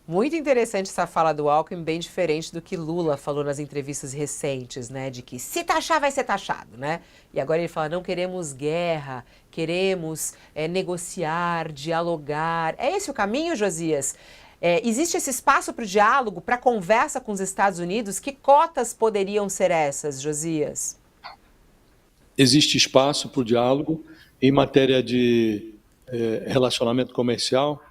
Muito interessante essa fala do Alckmin, bem diferente do que Lula falou nas entrevistas recentes, né? De que se taxar vai ser taxado, né? E agora ele fala, não queremos guerra, queremos negociar, dialogar. É esse o caminho, Josias? Existe esse espaço para o diálogo, para conversa com os Estados Unidos? Que cotas poderiam ser essas, Josias? Existe espaço para o diálogo em matéria de relacionamento comercial.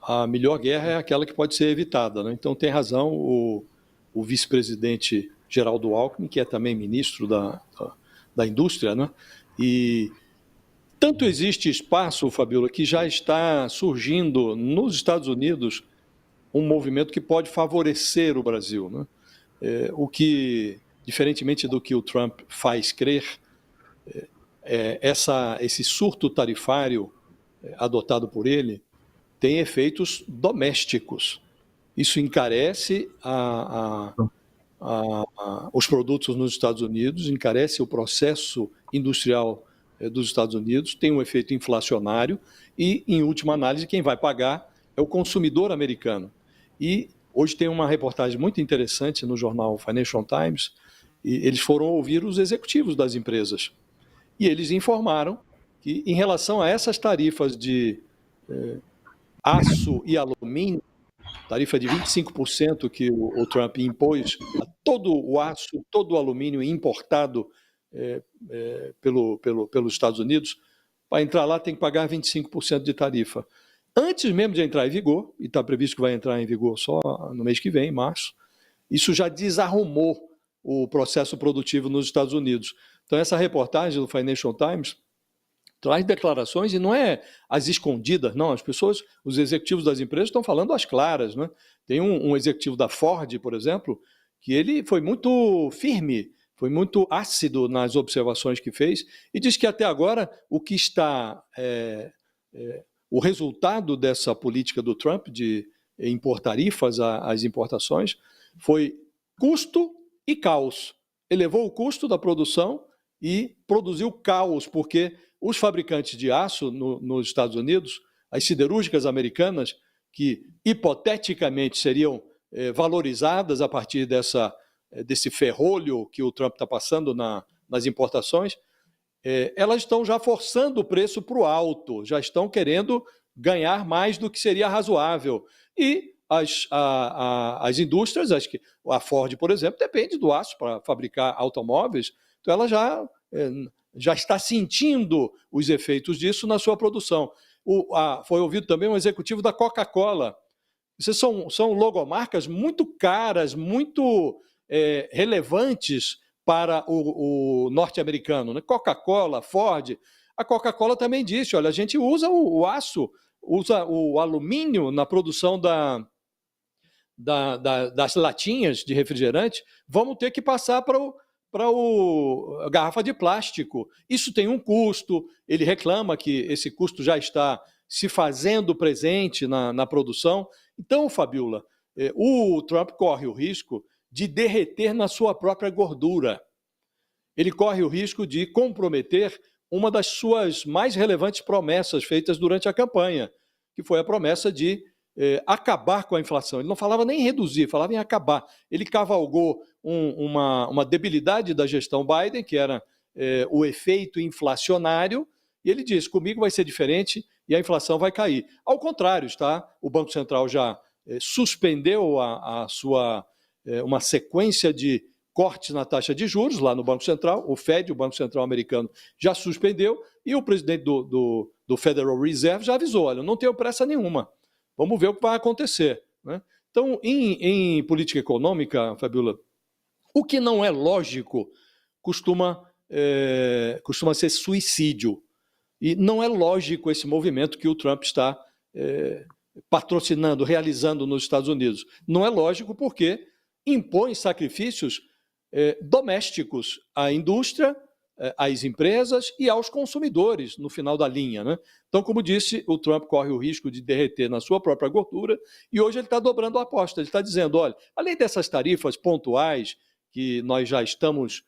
A melhor guerra é aquela que pode ser evitada, né? Então tem razão o vice-presidente Geraldo Alckmin, que é também ministro da indústria, né? E tanto existe espaço, Fabiola, que já está surgindo nos Estados Unidos um movimento que pode favorecer o Brasil, né? O que, diferentemente do que o Trump faz crer, esse surto tarifário adotado por ele tem efeitos domésticos. Isso encarece os produtos nos Estados Unidos, encarece o processo industrial dos Estados Unidos, tem um efeito inflacionário e, em última análise, quem vai pagar é o consumidor americano. E hoje tem uma reportagem muito interessante no jornal Financial Times, e eles foram ouvir os executivos das empresas. E eles informaram que, em relação a essas tarifas de aço e alumínio, tarifa de 25% que o Trump impôs a todo o aço, todo o alumínio importado pelos Estados Unidos, para entrar lá tem que pagar 25% de tarifa. Antes mesmo de entrar em vigor, e está previsto que vai entrar em vigor só no mês que vem, em março, isso já desarrumou o processo produtivo nos Estados Unidos. Então, essa reportagem do Financial Times traz declarações e não é as escondidas, não. As pessoas, os executivos das empresas estão falando às claras, né? Tem um executivo da Ford, por exemplo, que ele foi muito firme, foi muito ácido nas observações que fez e diz que até agora o que está o resultado dessa política do Trump de impor tarifas às importações foi custo e caos. Elevou o custo da produção e produziu caos, porque os fabricantes de aço nos Estados Unidos, as siderúrgicas americanas, que hipoteticamente seriam valorizadas a partir desse ferrolho que o Trump está passando nas importações, elas estão já forçando o preço para o alto, já estão querendo ganhar mais do que seria razoável. E as indústrias, a Ford, por exemplo, depende do aço para fabricar automóveis, então ela já está sentindo os efeitos disso na sua produção. Foi ouvido também um executivo da Coca-Cola. Essas são logomarcas muito caras, muito relevantes para o norte-americano, né? Coca-Cola, Ford. A Coca-Cola também disse, olha, a gente usa o aço, usa o alumínio na produção das latinhas de refrigerante, vamos ter que passar para a garrafa de plástico. Isso tem um custo, ele reclama que esse custo já está se fazendo presente na produção. Então, Fabiola, o Trump corre o risco de derreter na sua própria gordura. Ele corre o risco de comprometer uma das suas mais relevantes promessas feitas durante a campanha, que foi a promessa de acabar com a inflação. Ele não falava nem em reduzir, falava em acabar. Ele cavalgou uma debilidade da gestão Biden, que era o efeito inflacionário, e ele disse, comigo vai ser diferente e a inflação vai cair. Ao contrário, está? O Banco Central já suspendeu uma sequência de cortes na taxa de juros lá no Banco Central, o Fed, o Banco Central americano, já suspendeu, e o presidente do Federal Reserve já avisou, olha, não tenho pressa nenhuma, vamos ver o que vai acontecer, né? Então, em política econômica, Fabiola, o que não é lógico costuma ser suicídio. E não é lógico esse movimento que o Trump está patrocinando, realizando nos Estados Unidos. Não é lógico porque impõe sacrifícios domésticos à indústria, às empresas e aos consumidores no final da linha, né? Então, como disse, o Trump corre o risco de derreter na sua própria gordura e hoje ele está dobrando a aposta. Ele está dizendo, olha, além dessas tarifas pontuais que nós já estamos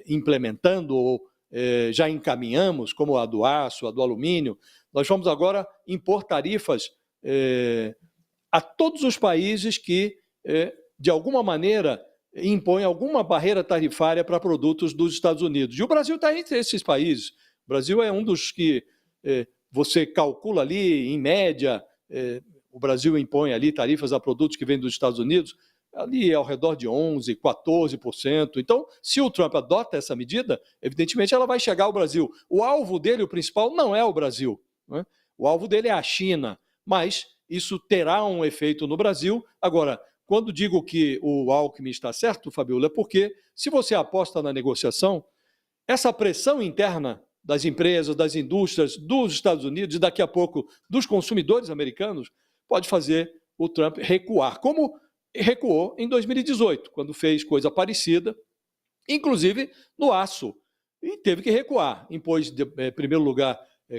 implementando ou já encaminhamos, como a do aço, a do alumínio, nós vamos agora impor tarifas a todos os países que, de alguma maneira, impõem alguma barreira tarifária para produtos dos Estados Unidos. E o Brasil está entre esses países. O Brasil é um dos que você calcula ali, em média, o Brasil impõe ali tarifas a produtos que vêm dos Estados Unidos, ali ao redor de 11%, 14%. Então, se o Trump adota essa medida, evidentemente ela vai chegar ao Brasil. O alvo dele, o principal, não é o Brasil, né? O alvo dele é a China, mas isso terá um efeito no Brasil. Agora, quando digo que o Alckmin está certo, Fabiola, é porque se você aposta na negociação, essa pressão interna das empresas, das indústrias dos Estados Unidos e daqui a pouco dos consumidores americanos pode fazer o Trump recuar, como recuou em 2018, quando fez coisa parecida, inclusive no aço, e teve que recuar. Impôs, em primeiro lugar,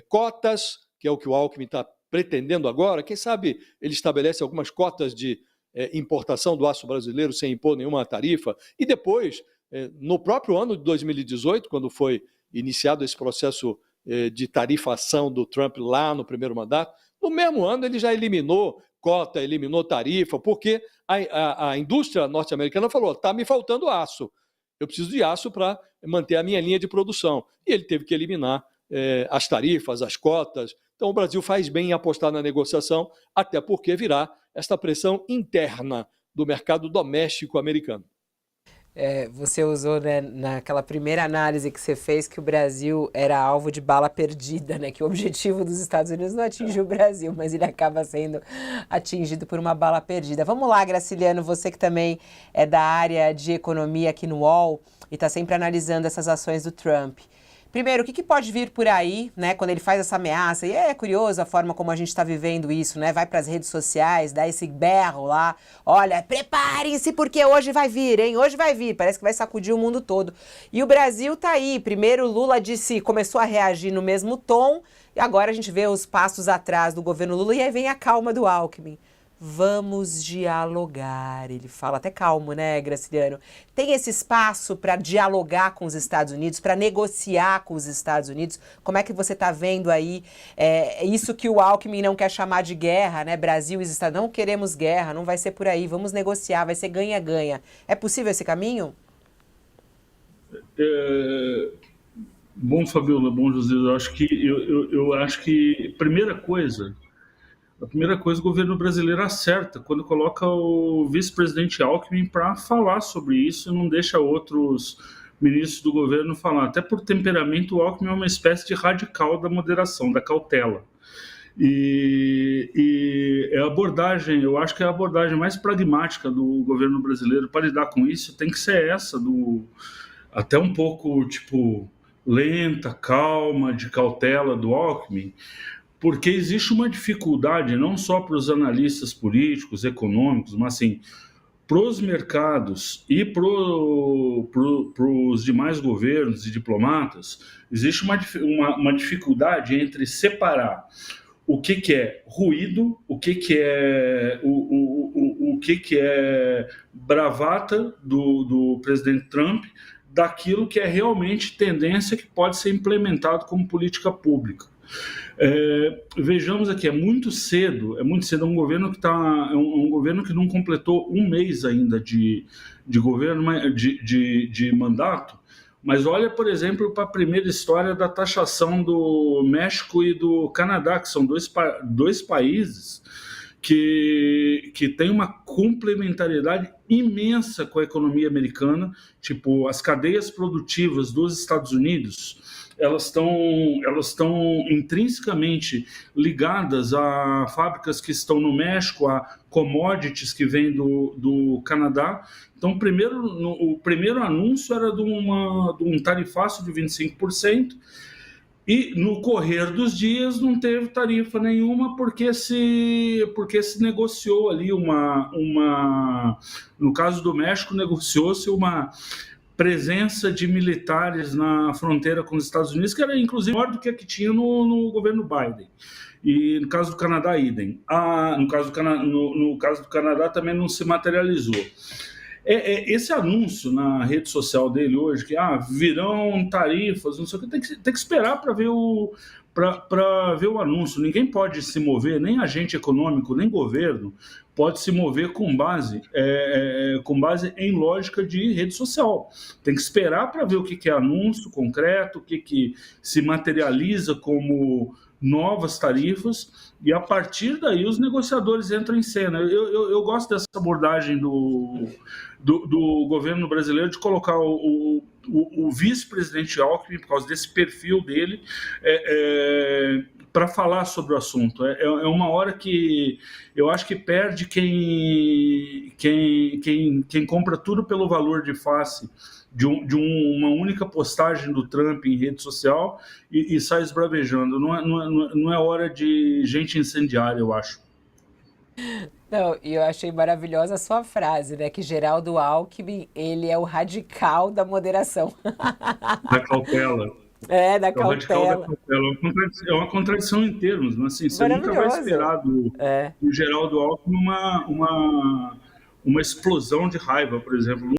cotas, que é o que o Alckmin está pretendendo agora. Quem sabe ele estabelece algumas cotas de importação do aço brasileiro sem impor nenhuma tarifa. E depois, no próprio ano de 2018, quando foi iniciado esse processo de tarifação do Trump lá no primeiro mandato, no mesmo ano ele já eliminou cota, eliminou tarifa, porque a indústria norte-americana falou, está me faltando aço, eu preciso de aço para manter a minha linha de produção. E ele teve que eliminar as tarifas, as cotas. Então o Brasil faz bem em apostar na negociação, até porque virá esta pressão interna do mercado doméstico americano. Você usou, né, naquela primeira análise que você fez, que o Brasil era alvo de bala perdida, né? Que o objetivo dos Estados Unidos não atingiu o Brasil, mas ele acaba sendo atingido por uma bala perdida. Vamos lá, Graciliano, você que também é da área de economia aqui no UOL e está sempre analisando essas ações do Trump. Primeiro, o que pode vir por aí, né, quando ele faz essa ameaça? E é curioso a forma como a gente está vivendo isso, né? Vai para as redes sociais, dá esse berro lá. Olha, preparem-se porque hoje vai vir, hein? Hoje vai vir. Parece que vai sacudir o mundo todo. E o Brasil tá aí. Primeiro, Lula começou a reagir no mesmo tom. E agora a gente vê os passos atrás do governo Lula. E aí vem a calma do Alckmin. Vamos dialogar. Ele fala até calmo, né, Graciliano? Tem esse espaço para dialogar com os Estados Unidos, para negociar com os Estados Unidos? Como é que você está vendo aí isso que o Alckmin não quer chamar de guerra, né? Brasil e os Estados Unidos, não queremos guerra, não vai ser por aí, vamos negociar, vai ser ganha-ganha. É possível esse caminho? Bom, Fabiola, bom, José, eu acho que a primeira coisa, o governo brasileiro acerta quando coloca o vice-presidente Alckmin para falar sobre isso e não deixa outros ministros do governo falar. Até por temperamento, o Alckmin é uma espécie de radical da moderação, da cautela. E a abordagem, eu acho que a abordagem mais pragmática do governo brasileiro para lidar com isso tem que ser essa, até um pouco, lenta, calma, de cautela do Alckmin, porque existe uma dificuldade, não só para os analistas políticos, econômicos, mas assim, para os mercados e para os demais governos e diplomatas, existe uma dificuldade entre separar o que é ruído, o que é bravata do presidente Trump, daquilo que é realmente tendência que pode ser implementado como política pública. Vejamos aqui, é muito cedo, é um governo que um governo que não completou um mês ainda de governo, de mandato, mas olha, por exemplo, para a primeira história da taxação do México e do Canadá, que são dois países que tem uma complementariedade imensa com a economia americana. As cadeias produtivas dos Estados Unidos, elas estão intrinsecamente ligadas a fábricas que estão no México, a commodities que vêm do Canadá. Então, o primeiro anúncio era de um tarifácio de 25%, e no correr dos dias não teve tarifa nenhuma porque se negociou ali no caso do México, negociou-se uma presença de militares na fronteira com os Estados Unidos, que era inclusive maior do que a que tinha no governo Biden. E no caso do Canadá, idem. No caso do Canadá também não se materializou. Esse anúncio na rede social dele hoje, que virão tarifas, não sei o que, tem que esperar para ver o anúncio. Ninguém pode se mover, nem agente econômico, nem governo, pode se mover com base em lógica de rede social. Tem que esperar para ver o que é anúncio concreto, o que se materializa como novas tarifas, e a partir daí os negociadores entram em cena. Eu gosto dessa abordagem do governo brasileiro de colocar o vice-presidente Alckmin, por causa desse perfil dele, para falar sobre o assunto. É uma hora que eu acho que perde quem compra tudo pelo valor de face de uma única postagem do Trump em rede social e sai esbravejando. Não é hora de gente incendiária, eu acho. Não, e eu achei maravilhosa a sua frase, né? Que Geraldo Alckmin, ele é o radical da moderação. Da cautela. É, da É o radical da cautela. cautela. É uma contradição em termos, né? Assim, você nunca vai Maravilhoso. esperar do Geraldo Alckmin uma explosão de raiva, por exemplo.